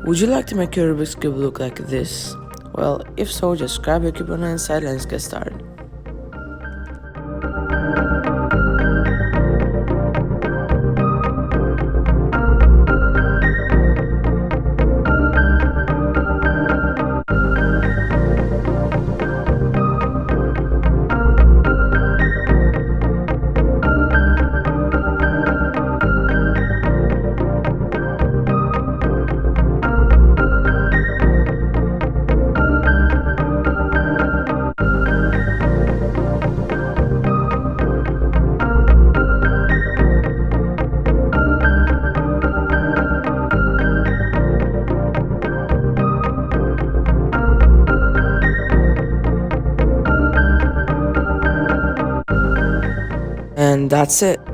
Would you like to make your Rubik's Cube look like this? Well, if so, just grab your cube on the inside and let's get started. And that's it.